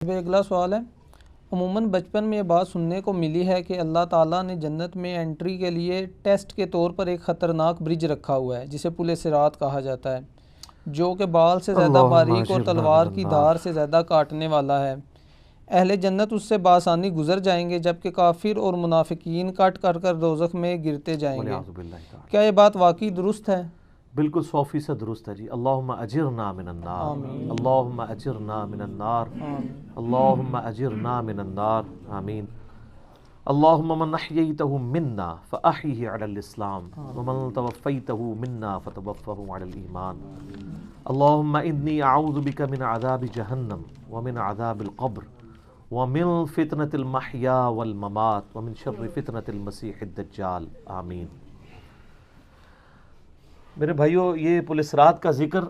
اگلا سوال ہے، عموماً بچپن میں یہ بات سننے کو ملی ہے کہ اللہ تعالیٰ نے جنت میں انٹری کے لیے ٹیسٹ کے طور پر ایک خطرناک برج رکھا ہوا ہے جسے پل صراط کہا جاتا ہے، جو کہ بال سے زیادہ اللہم باریک اور اجرنا تلوار من کی النار۔ دھار سے زیادہ کاٹنے والا ہے۔ اہل جنت اس سے بآسانی گزر جائیں گے جبکہ کافر اور منافقین کٹ کر دوزخ میں گرتے جائیں گے۔ والعیاذ باللہ تعالی۔ کیا یہ بات واقعی درست ہے؟ بالکل 100% درست ہے جی۔ اللہم اجرنا من النار، آمین اللہم اجرنا من النار، آمین اللہم اجرنا من النار، آمین۔ اللہم من احییتہ منا فاحیہ علی الاسلام ومن توفیتہ منا فتوفہ علی الایمان۔ اللہم انی اعوذ بک من عذاب جہنم ومن عذاب القبر ومن فتنة المحیا والممات ومن شر فتنة المسیح الدجال، آمین۔ میرے بھائیو، یہ پل صراط کا ذکر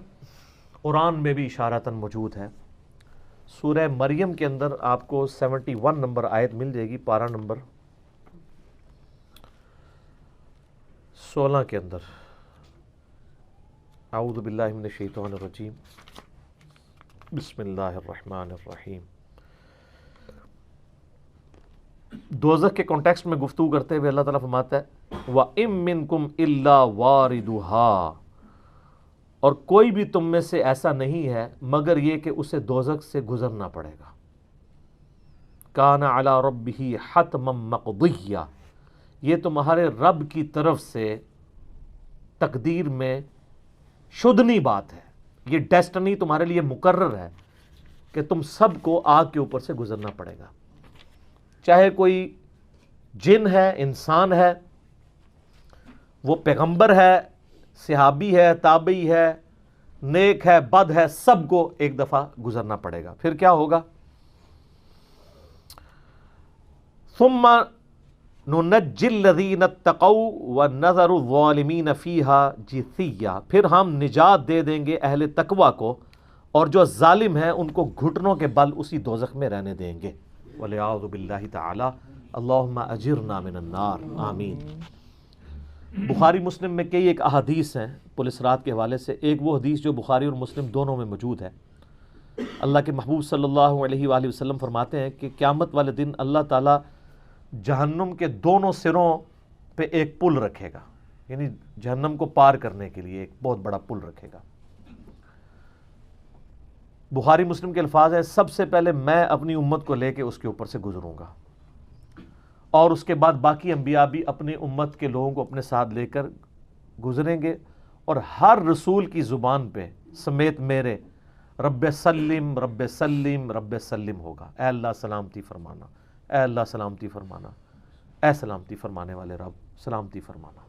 قرآن میں بھی اشارتاً موجود ہے۔ سورہ مریم کے اندر آپ کو 71 نمبر آیت مل جائے گی، پارہ نمبر 16 کے اندر۔ اعوذ باللہ من الشیطان الرجیم، بسم اللہ الرحمن الرحیم۔ دوزخ کے کانٹیکسٹ میں گفتگو کرتے ہوئے اللہ تعالیٰ فرماتا ہے وَإِن مِّنكُمْ إِلَّا وَارِدُهَا، اور کوئی بھی تم میں سے ایسا نہیں ہے مگر یہ کہ اسے دوزخ سے گزرنا پڑے گا۔ كَانَ عَلَى رَبِّهِ حَتْمًا مَقْضِيًّا، یہ تمہارے رب کی طرف سے تقدیر میں شدنی بات ہے، یہ ڈیسٹنی تمہارے لیے مقرر ہے کہ تم سب کو آگ کے اوپر سے گزرنا پڑے گا، چاہے کوئی جن ہے، انسان ہے، وہ پیغمبر ہے، صحابی ہے، تابعی ہے، نیک ہے، بد ہے، سب کو ایک دفعہ گزرنا پڑے گا۔ پھر کیا ہوگا؟ ثم ننجی الذین اتقوا ونذر الظالمین فیہا جثیا، پھر ہم نجات دے دیں گے اہل تقوی کو اور جو ظالم ہیں ان کو گھٹنوں کے بل اسی دوزخ میں رہنے دیں گے۔ والعیاذ باللہ تعالی۔ اللہم اجرنا من النار، آمین۔ بخاری مسلم میں کئی ایک احادیث ہیں پل صراط کے حوالے سے۔ ایک وہ حدیث جو بخاری اور مسلم دونوں میں موجود ہے، اللہ کے محبوب صلی اللہ علیہ وآلہ وسلم فرماتے ہیں کہ قیامت والے دن اللہ تعالیٰ جہنم کے دونوں سروں پہ ایک پل رکھے گا، یعنی جہنم کو پار کرنے کے لیے ایک بہت بڑا پل رکھے گا۔ بخاری مسلم کے الفاظ ہیں سب سے پہلے میں اپنی امت کو لے کے اس کے اوپر سے گزروں گا، اور اس کے بعد باقی انبیاء بھی اپنی امت کے لوگوں کو اپنے ساتھ لے کر گزریں گے، اور ہر رسول کی زبان پہ سمیت میرے رب سلم رب سلم رب سلم ہوگا، اے اللہ سلامتی فرمانا، اے اللہ سلامتی فرمانا، اے سلامتی فرمانے والے رب سلامتی فرمانا۔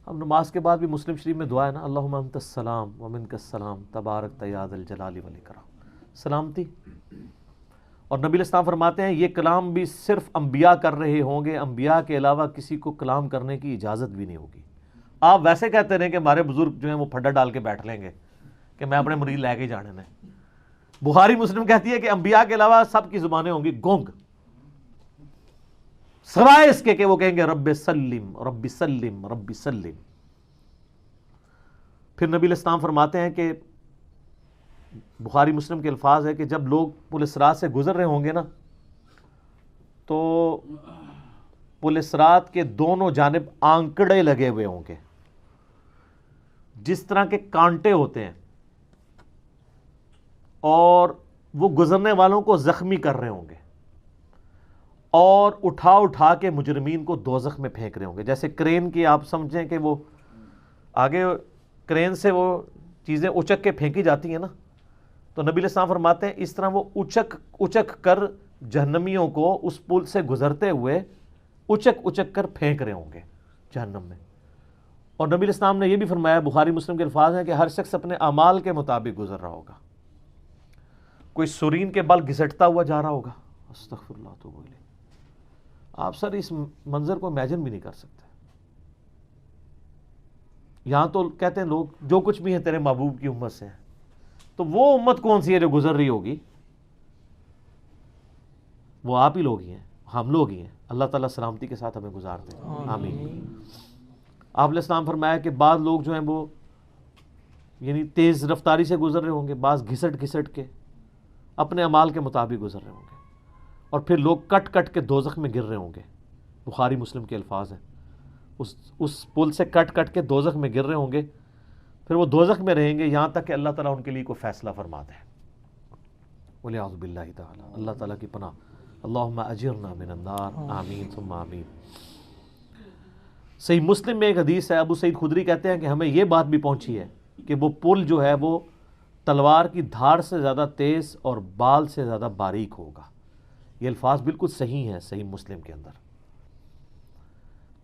اب نماز کے بعد بھی مسلم شریف میں دعا ہے نا، اللہم انت السلام ومنک السلام تبارک یا ذا الجلال والاکرام، سلامتی۔ اور نبی الاسلام فرماتے ہیں یہ کلام بھی صرف انبیاء کر رہے ہوں گے، انبیاء کے علاوہ کسی کو کلام کرنے کی اجازت بھی نہیں ہوگی۔ آپ ویسے کہتے رہیں کہ ہمارے بزرگ جو ہیں وہ پھڈا ڈال کے بیٹھ لیں گے کہ میں اپنے مرید لے کے جانے میں۔ بخاری مسلم کہتی ہے کہ انبیاء کے علاوہ سب کی زبانیں ہوں گی گونگ، سوائے اس کے کہ وہ کہیں گے رب سلم رب سلم رب سلم۔ پھر نبی الاسلام فرماتے ہیں کہ بخاری مسلم کے الفاظ ہے کہ جب لوگ پل صراط سے گزر رہے ہوں گے نا، تو پل صراط کے دونوں جانب آنکڑے لگے ہوئے ہوں گے، جس طرح کے کانٹے ہوتے ہیں، اور وہ گزرنے والوں کو زخمی کر رہے ہوں گے، اور اٹھا کے مجرمین کو دوزخ میں پھینک رہے ہوں گے۔ جیسے کرین کی آپ سمجھیں کہ وہ آگے کرین سے وہ چیزیں اچک کے پھینکی جاتی ہیں نا، تو نبی علیہ السلام فرماتے ہیں اس طرح وہ اچک کر جہنمیوں کو اس پل سے گزرتے ہوئے اچک کر پھینک رہے ہوں گے جہنم میں۔ اور نبی علیہ السلام نے یہ بھی فرمایا، بخاری مسلم کے الفاظ ہیں کہ ہر شخص اپنے اعمال کے مطابق گزر رہا ہوگا۔ کوئی سورین کے بل گھسٹتا ہوا جا رہا ہوگا، استغفر اللہ توب الیہ۔ آپ سر اس منظر کو امیجن بھی نہیں کر سکتے۔ یہاں تو کہتے ہیں لوگ جو کچھ بھی ہے تیرے محبوب کی امت سے ہے، تو وہ امت کون سی ہے جو گزر رہی ہوگی؟ وہ آپ ہی لوگ ہی ہیں، ہم لوگ ہی ہیں۔ اللہ تعالیٰ سلامتی کے ساتھ ہمیں گزار دیں، آمین۔ آپ علیہ السلام فرمایا کہ بعض لوگ جو ہیں وہ یعنی تیز رفتاری سے گزر رہے ہوں گے، بعض گھسٹ کے، اپنے اعمال کے مطابق گزر رہے ہوں گے، اور پھر لوگ کٹ کٹ کے دوزخ میں گر رہے ہوں گے. بخاری مسلم کے الفاظ ہیں. اس پل سے کٹ کٹ کے دوزخ میں گر رہے ہوں گے، پھر وہ دوزخ میں رہیں گے یہاں تک کہ اللہ تعالیٰ ان کے لیے کوئی فیصلہ فرما دے. وَلِعَوْذُ بِاللَّهِ تعالیٰ، اللہ تعالیٰ کی پناہ. اللہم اجرنا من النار، آمین ثم آمین. صحیح مسلم میں ایک حدیث ہے، ابو سعید خدری کہتے ہیں کہ ہمیں یہ بات بھی پہنچی ہے کہ وہ پل جو ہے وہ تلوار کی دھار سے زیادہ تیز اور بال سے زیادہ باریک ہوگا. یہ الفاظ بالکل صحیح ہیں صحیح مسلم کے اندر.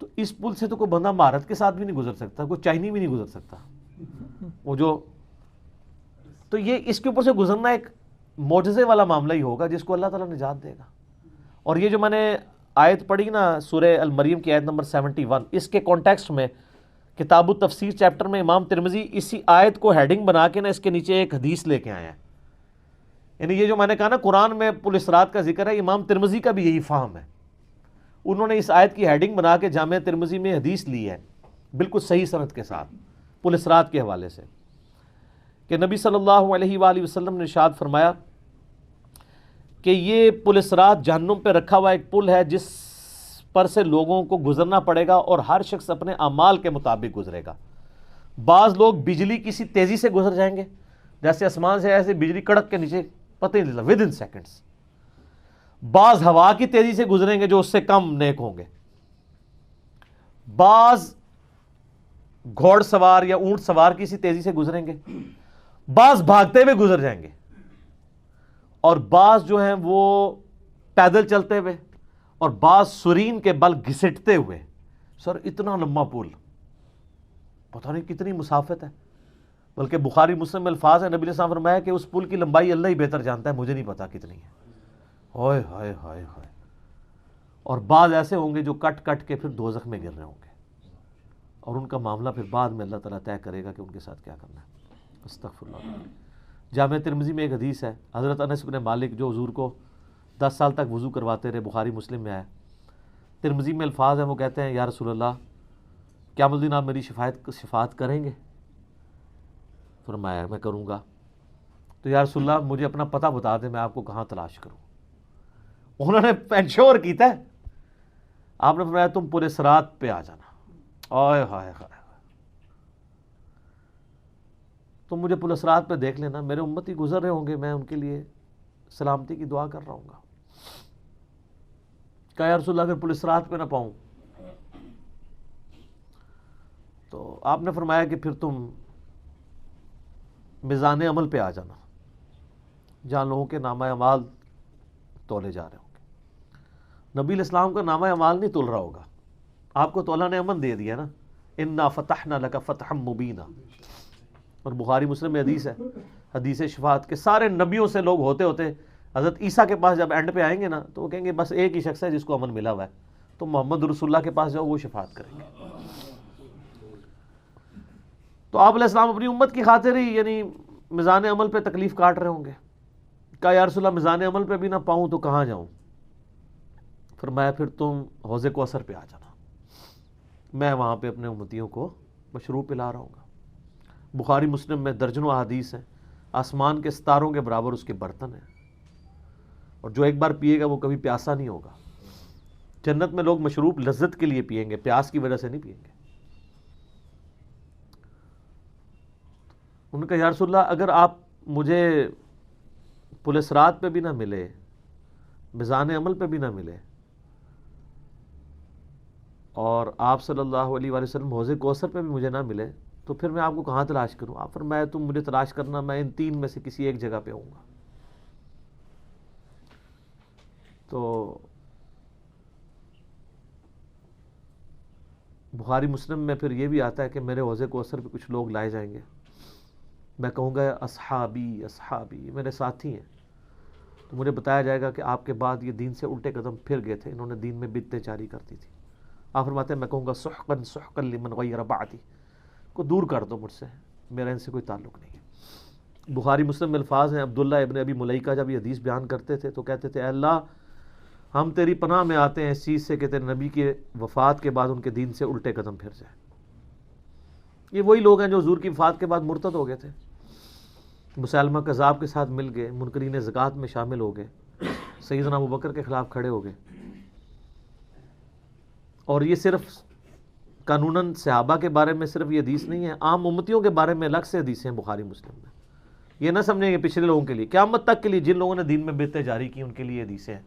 تو اس پل سے تو کوئی بندہ مہارت کے ساتھ بھی نہیں گزر سکتا، کوئی چائنی بھی نہیں گزر سکتا. وہ جو تو یہ اس کے اوپر سے گزرنا ایک معجزے والا معاملہ ہی ہوگا جس کو اللہ تعالیٰ نجات دے گا. اور یہ جو میں نے آیت پڑھی نا سورہ المریم کی آیت نمبر 71، اس کے کانٹیکسٹ میں کتاب التفسیر چیپٹر میں امام ترمذی اسی آیت کو ہیڈنگ بنا کے نا اس کے نیچے ایک حدیث لے کے آئے ہیں. یعنی یہ جو میں نے کہا نا قرآن میں پل صراط کا ذکر ہے، امام ترمذی کا بھی یہی فہم ہے. انہوں نے اس آیت کی ہیڈنگ بنا کے جامع ترمذی میں حدیث لی ہے بالکل صحیح سند کے ساتھ پل صراط کے حوالے سے، کہ نبی صلی اللہ علیہ وآلہ وسلم نے ارشاد فرمایا کہ یہ پل صراط جہنم پہ رکھا ہوا ایک پل ہے جس پر سے لوگوں کو گزرنا پڑے گا اور ہر شخص اپنے اعمال کے مطابق گزرے گا. بعض لوگ بجلی کسی تیزی سے گزر جائیں گے، جیسے آسمان سے ایسے بجلی کڑک کے نیچے پتہ ہی نہیں چلتا ود ان سیکنڈس. بعض ہوا کی تیزی سے گزریں گے جو اس سے کم نیک ہوں گے. بعض گھوڑ سوار یا اونٹ سوار کسی تیزی سے گزریں گے، بعض بھاگتے ہوئے گزر جائیں گے، اور بعض جو ہیں وہ پیدل چلتے ہوئے، اور بعض سرین کے بل گھسٹتے ہوئے. سر اتنا لمبا پل، پتہ نہیں کتنی مسافت ہے. بلکہ بخاری مسلم میں الفاظ ہے، نبی علیہ السلام فرمایا کہ اس پل کی لمبائی اللہ ہی بہتر جانتا ہے، مجھے نہیں پتا کتنی ہے. ہائے ہائے ہائے ہائے. اور بعض ایسے ہوں گے جو کٹ کٹ کے پھر دوزخ میں گر رہے ہوں گے، اور ان کا معاملہ پھر بعد میں اللہ تعالیٰ طے کرے گا کہ ان کے ساتھ کیا کرنا ہے. استغفر اللہ. جامع ترمذی میں ایک حدیث ہے، حضرت انس بن مالک جو حضور کو 10 سال تک وضو کرواتے رہے، بخاری مسلم میں ہے. ترمذی میں الفاظ ہیں، وہ کہتے ہیں یا رسول اللہ قیامت الدین آپ میری شفاعت کریں گے؟ فرمایا میں کروں گا. تو یا رسول اللہ مجھے اپنا پتہ بتا دیں، میں آپ کو کہاں تلاش کروں. انہوں نے پینشور کیتا ہے. آپ نے فرمایا تم پورے صراط پہ آ جانا. آئے ہائے ہائے، تم مجھے پل صراط پہ دیکھ لینا، میرے امتی گزر رہے ہوں گے، میں ان کے لیے سلامتی کی دعا کر رہا ہوں گا. کہا یا رسول اللہ اگر پل صراط پہ نہ پاؤں؟ تو آپ نے فرمایا کہ پھر تم میزان عمل پہ آ جانا، جہاں لوگوں کے نامہ اعمال تولے جا رہے ہوں گے. نبی علیہ السلام کا نامہ اعمال نہیں تول رہا ہوگا، آپ کو تو اللہ نے امن دے دیا نا، انا فتحنا لک فتحا مبینا. اور بخاری مسلم میں حدیث ہے، حدیث شفاعت کے سارے نبیوں سے لوگ ہوتے ہوتے حضرت عیسیٰ کے پاس جب اینڈ پہ آئیں گے نا تو وہ کہیں گے بس ایک ہی شخص ہے جس کو امن ملا ہوا ہے، تو محمد رسول اللہ کے پاس جاؤ، وہ شفاعت کریں گے. تو آپ علیہ السلام اپنی امت کی خاطر ہی یعنی میزان عمل پہ تکلیف کاٹ رہے ہوں گے. کہا یا رسول اللہ میزان عمل پہ بھی نہ پاؤں تو کہاں جاؤں؟ فرمایا پھر تم حوض کوثر پہ آ جانا، میں وہاں پہ اپنے امتیوں کو مشروب پلا رہا ہوں گا. بخاری مسلم میں درجنوں احادیث ہیں، آسمان کے ستاروں کے برابر اس کے برتن ہیں، اور جو ایک بار پیے گا وہ کبھی پیاسا نہیں ہوگا. جنت میں لوگ مشروب لذت کے لیے پئیں گے، پیاس کی وجہ سے نہیں پئیں گے. ان کا یا رسول اللہ اگر آپ مجھے پل صراط پہ بھی نہ ملے، میزان عمل پہ بھی نہ ملے، اور آپ صلی اللہ علیہ وآلہ وسلم حوض کوثر پہ بھی مجھے نہ ملے، تو پھر میں آپ کو کہاں تلاش کروں؟ آپ فرمایا تم مجھے تلاش کرنا، میں ان 3 میں سے کسی ایک جگہ پہ ہوں گا. تو بخاری مسلم میں پھر یہ بھی آتا ہے کہ میرے حوض کوثر پہ کچھ لوگ لائے جائیں گے، میں کہوں گا اصحابی اصحابی، یہ میرے ساتھی ہیں. تو مجھے بتایا جائے گا کہ آپ کے بعد یہ دین سے الٹے قدم پھر گئے تھے، انہوں نے دین میں بدعتیں جاری کر دی تھی. آپ فرماتے ہیں میں کہوں گا سحقا سحقا لمن غیر بعدی، کو دور کر دو مجھ سے، میرا ان سے کوئی تعلق نہیں ہے. بخاری مسلم میں الفاظ ہیں، عبداللہ ابن ابی ملیکہ جب یہ حدیث بیان کرتے تھے تو کہتے تھے اے اللہ ہم تیری پناہ میں آتے ہیں اس چیز سے کہ تیرے نبی کے وفات کے بعد ان کے دین سے الٹے قدم پھر جائے. یہ وہی لوگ ہیں جو حضور کی وفات کے بعد مرتد ہو گئے تھے. مسلمہ کذاب کے ساتھ مل گئے، منکرین زکوٰۃ میں شامل ہو گئے، سیدنا ابوبکر کے خلاف کھڑے ہو گئے. اور یہ صرف قانوناً صحابہ کے بارے میں صرف یہ حدیث نہیں ہے، عام امتیوں کے بارے میں الگ سے حدیثیں ہیں بخاری مسلم میں. یہ نہ سمجھیں کہ پچھلے لوگوں کے لیے، قیامت تک کے لیے جن لوگوں نے دین میں بدعتیں جاری کی ان کے لیے حدیثیں ہیں،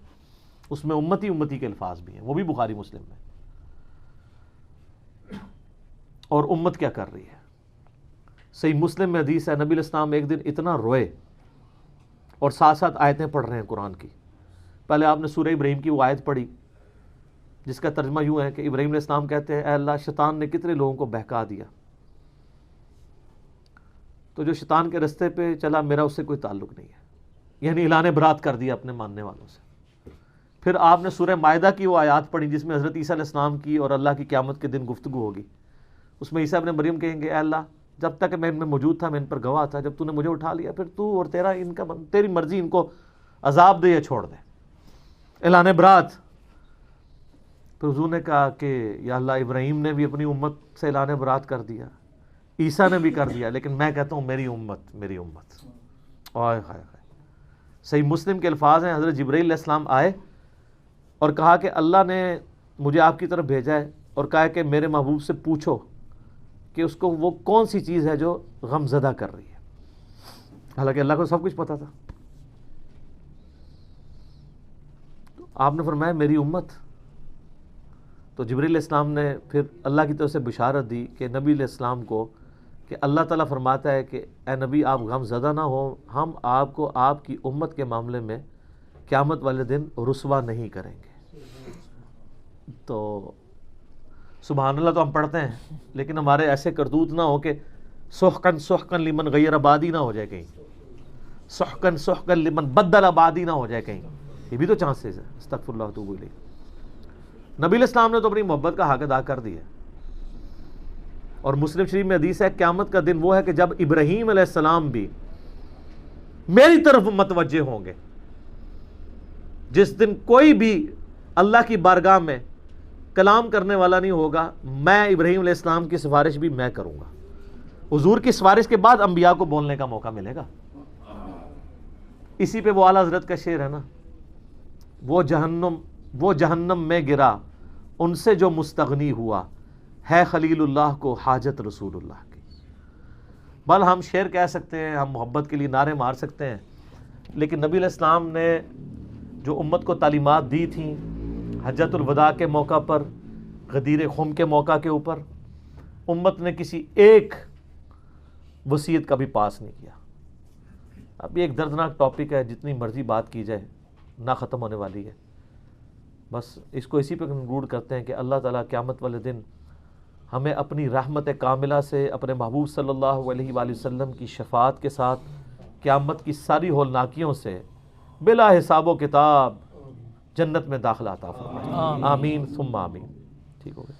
اس میں امتی کے الفاظ بھی ہیں، وہ بھی بخاری مسلم میں. اور امت کیا کر رہی ہے؟ صحیح مسلم میں حدیث ہے، نبی علیہ السلام ایک دن اتنا روئے اور ساتھ ساتھ آیتیں پڑھ رہے ہیں قرآن کی. پہلے آپ نے سورہ ابراہیم کی وہ آیت پڑھی جس کا ترجمہ یوں ہے کہ ابراہیم علیہ السلام کہتے ہیں اے اللہ شیطان نے کتنے لوگوں کو بہکا دیا، تو جو شیطان کے رستے پہ چلا میرا اس سے کوئی تعلق نہیں ہے، یعنی اعلان برات کر دیا اپنے ماننے والوں سے. پھر آپ نے سورہ مائدہ کی وہ آیات پڑھی جس میں حضرت عیسیٰ علیہ السلام کی اور اللہ کی قیامت کے دن گفتگو ہوگی. اس میں عیسیٰ ابن مریم کہیں گے اے اللہ جب تک میں ان میں موجود تھا میں ان پر گواہ تھا، جب تو نے مجھے اٹھا لیا پھر تو اور تیری مرضی، ان کو عذاب دے یا چھوڑ دے. اعلان برات. پھر حضور نے کہا کہ یا اللہ ابراہیم نے بھی اپنی امت سے اعلان برات کر دیا، عیسیٰ نے بھی کر دیا، لیکن میں کہتا ہوں میری امت میری امت. آئے ہائے ہائے. صحیح مسلم کے الفاظ ہیں، حضرت جبرائیل علیہ السلام آئے اور کہا کہ اللہ نے مجھے آپ کی طرف بھیجا ہے اور کہا کہ میرے محبوب سے پوچھو کہ اس کو وہ کون سی چیز ہے جو غم زدہ کر رہی ہے. حالانکہ اللہ کو سب کچھ پتا تھا. آپ نے فرمایا میری امت. تو جبرائیل علیہ السلام نے پھر اللہ کی طرف سے بشارت دی کہ نبی علیہ السلام کو کہ اللہ تعالیٰ فرماتا ہے کہ اے نبی آپ غم زدہ نہ ہو، ہم آپ کو آپ کی امت کے معاملے میں قیامت والے دن رسوا نہیں کریں گے. تو سبحان اللہ تو ہم پڑھتے ہیں لیکن ہمارے ایسے کرتوت نہ ہو کہ سحقن سحقن لمن غیر آبادی نہ ہو جائے کہیں، سحقن سحقن لمن بدل آبادی نہ ہو جائے کہیں. یہ بھی تو چانسز ہے. استغفر اللہ واتوب الیہ. نبی علیہ السلام نے تو اپنی محبت کا حق ادا کر دیا. اور مسلم شریف میں حدیث ہے قیامت کا دن وہ ہے کہ جب ابراہیم علیہ السلام بھی میری طرف متوجہ ہوں گے. جس دن کوئی بھی اللہ کی بارگاہ میں کلام کرنے والا نہیں ہوگا، میں ابراہیم علیہ السلام کی سفارش بھی میں کروں گا. حضور کی سفارش کے بعد انبیاء کو بولنے کا موقع ملے گا. اسی پہ وہ اعلیٰ حضرت کا شعر ہے نا، وہ جہنم میں گرا ان سے جو مستغنی ہوا، ہے خلیل اللہ کو حاجت رسول اللہ کی. بل ہم شعر کہہ سکتے ہیں، ہم محبت کے لیے نعرے مار سکتے ہیں، لیکن نبی علیہ السلام نے جو امت کو تعلیمات دی تھیں حجۃ الوداع کے موقع پر، غدیر خم کے موقع کے اوپر، امت نے کسی ایک وصیت کا بھی پاس نہیں کیا. اب یہ ایک دردناک ٹاپک ہے، جتنی مرضی بات کی جائے نہ ختم ہونے والی ہے. بس اس کو اسی پہ کنکلوڈ کرتے ہیں کہ اللہ تعالیٰ قیامت والے دن ہمیں اپنی رحمت کاملہ سے اپنے محبوب صلی اللہ علیہ وآلہ وسلم کی شفاعت کے ساتھ قیامت کی ساری ہولناکیوں سے بلا حساب و کتاب جنت میں داخلہ عطا فرمائے. آمین ثم آمین. ٹھیک ہو گیا.